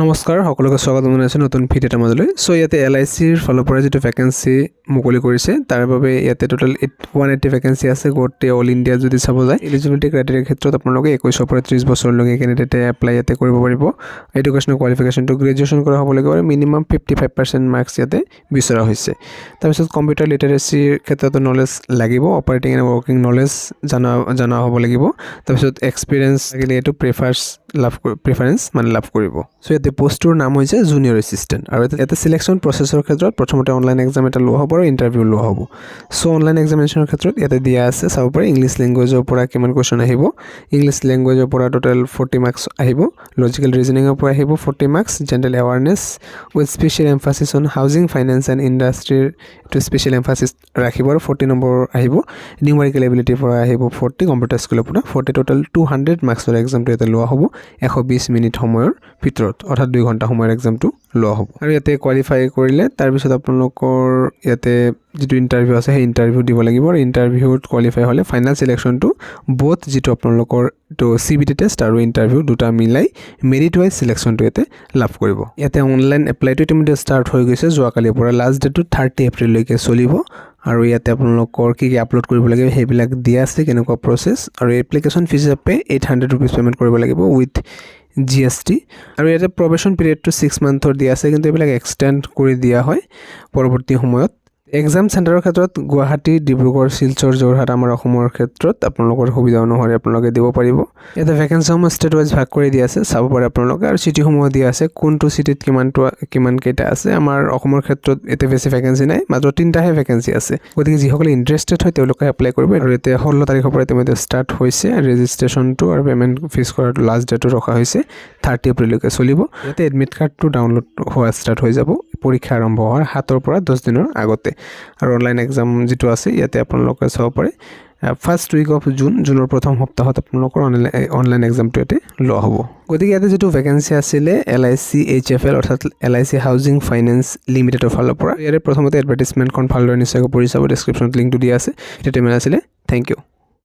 নমস্কাৰ সকলোকে স্বাগতম জনাইছোঁ নতুন ভিডিঅ' এটা মাজলৈ। চ' ইয়াতে LICৰ ফালৰ পৰা যিটো ভেকেঞ্চি মুকলি কৰিছে তাৰ বাবে ইয়াতে টোটেল 180 ভেকেঞ্চি আছে গোটেই অল ইণ্ডিয়া যদি চাব যায়। এলিজিবিলিটি ক্ৰাইটেৰিয়াৰ ক্ষেত্ৰত আপোনালোকে 21 পৰা 30 বছৰলৈকে কেণ্ডিডেটে এপ্লাই ইয়াতে কৰিব পাৰিব। এডুকেশ্যনেল কোৱালিফিকেশ্যনটো গ্ৰেজুৱেশ্যন কৰা হ'ব লাগিব আৰু মিনিমাম 55% মাৰ্কছ ইয়াতে বিচৰা হৈছে। তাৰপিছত কম্পিউটাৰ লিটাৰেচিৰ ক্ষেত্ৰতো নলেজ লাগিব, অপাৰেটিং এণ্ড ৱৰ্কিং নলেজ জনা হ'ব লাগিব। তাৰপিছত এক্সপিৰিয়েঞ্চ লাগিলে এইটো প্ৰিফাৰেঞ্চ লাভ কৰিব। চ' ইয়াতে পোষ্টটোৰ নাম হৈছে জুনিয়ৰ এছিষ্টেণ্ট আৰু ইয়াতে চিলেকশ্যন প্ৰচেছৰ ক্ষেত্ৰত প্ৰথমতে অনলাইন এক্সাম এটা লোৱা হ'ব আৰু ইণ্টাৰভিউ লোৱা হ'ব। চ' অনলাইন এক্সামিনেশ্যনৰ ক্ষেত্ৰত ইয়াতে দিয়া আছে চাব পাৰে ইংলিছ লেংগুৱেজৰ পৰা কিমান কুৱেশ্যন আহিব। ইংলিছ লেংগুৱেজৰ পৰা টোটেল 40 মাৰ্কছ আহিব, লজিকেল ৰিজনিঙৰ পৰা আহিব 40 marks, general awareness with special emphasis on housing finance and ইণ্ডাষ্ট্ৰিৰ এইটো স্পেচিয়েল এমফাচিছ ৰাখিব আৰু 40 নম্বৰ আহিব। নিউমেৰিকেল এবিলিটিৰ পৰা আহিব 40, কম্পিউটাৰ স্কিলৰ পৰা 40, টোটেল 200 মাৰ্কছৰ এক্সামটো ইয়াতে লোৱা হ'ব 120 মিনিট সময়ৰ ভিতৰত, অৰ্থাৎ 2 ঘণ্টা সময়ৰ এক্সামটো লোৱা হ'ব। আৰু ইয়াতে কোৱালিফাই কৰিলে তাৰপিছত আপোনালোকৰ ইয়াতে যিটো ইণ্টাৰভিউ আছে সেই ইণ্টাৰভিউ দিব লাগিব আৰু ইণ্টাৰভিউত কোৱালিফাই হ'লে ফাইনেল চিলেকশ্যনটো বোথ যিটো আপোনালোকৰ তো CBT টেষ্ট আৰু ইণ্টাৰভিউ দুটা মিলাই মেৰিট ৱাইজ চিলেকশ্যনটো ইয়াতে লাভ কৰিব। ইয়াতে অনলাইন এপ্লাইটো ইতিমধ্যে ষ্টাৰ্ট হৈ গৈছে যোৱাকালিৰ পৰা, লাষ্ট ডেটটো 30 এপ্ৰিললৈকে চলিব। আৰু ইয়াতে আপোনালোকৰ কি আপলোড কৰিব লাগিব সেইবিলাক দিয়া আছে, কেনেকুৱা প্ৰচেছ, আৰু এপ্লিকেশ্যন ফিজ হিচাপে 800 ৰুপিজ পে'মেণ্ট কৰিব লাগিব উইথ GST। আৰু ইয়াতে প্ৰবেশ্যন পিৰিয়ডটো 6 মান্থৰ দিয়া আছে, কিন্তু এইবিলাক এক্সটেণ্ড কৰি দিয়া হয় পৰৱৰ্তী সময়ত। এক্সাম চেণ্টাৰৰ ক্ষেত্ৰত গুৱাহাটী, ডিব্ৰুগড়, শিলচৰ, যোৰহাট আমাৰ অসমৰ ক্ষেত্ৰত আপোনালোকৰ সুবিধা অনুসৰি আপোনালোকে দিব পাৰিব। ইয়াতে ভেকেঞ্চিসমূহ ষ্টেট ৱাইজ ভাগ কৰি দিয়া আছে, চাব পাৰে আপোনালোকে, আৰু চিটিসমূহ দিয়া আছে কোনটো চিটিত কিমান কেইটা আছে। আমাৰ অসমৰ ক্ষেত্ৰত এতিয়া বেছি ভেকেঞ্চি নাই, মাত্ৰ 3টাহে ভেকেঞ্চি আছে, গতিকে যিসকলে ইণ্টাৰেষ্টেড হয় তেওঁলোকে এপ্লাই কৰিব। আৰু এতিয়া 16 তাৰিখৰ পৰা ইতিমধ্যে ষ্টাৰ্ট হৈছে ৰেজিষ্ট্ৰেশ্যনটো, আৰু পে'মেণ্ট ফিজ কৰাটো লাষ্ট ডেটটো ৰখা হৈছে 30 এপ্ৰিললৈকে চলিব। ইয়াতে এডমিট কাৰ্ডটো ডাউনলোড হোৱা ষ্টাৰ্ট হৈ যাব পৰীক্ষা আৰম্ভ হোৱাৰ 7 পৰা 10 দিনৰ আগতে। আৰু অনলাইন এক্সাম যিটো আছে ইয়াতে আপোনালোকে চাব পাৰে ফাৰ্ষ্ট উইক অফ জুনৰ প্ৰথম সপ্তাহত আপোনালোকৰ অনলাইন এক্সামটো ইয়াতে লোৱা হ'ব। গতিকে ইয়াতে যিটো ভেকেঞ্চি আছিলে LIC HFL অৰ্থাৎ LIC হাউজিং ফাইনেন্স লিমিটেডৰ ফালৰ পৰা, ইয়াৰে প্ৰথমতে এডভাৰটাইজমেণ্টখন ভালদৰে নিশ্চয়কৈ পঢ়ি চাব, ডেছক্ৰিপশ্যনত লিংকটো দিয়া আছে। সেইটো টাইমত আছিলে। Thank U.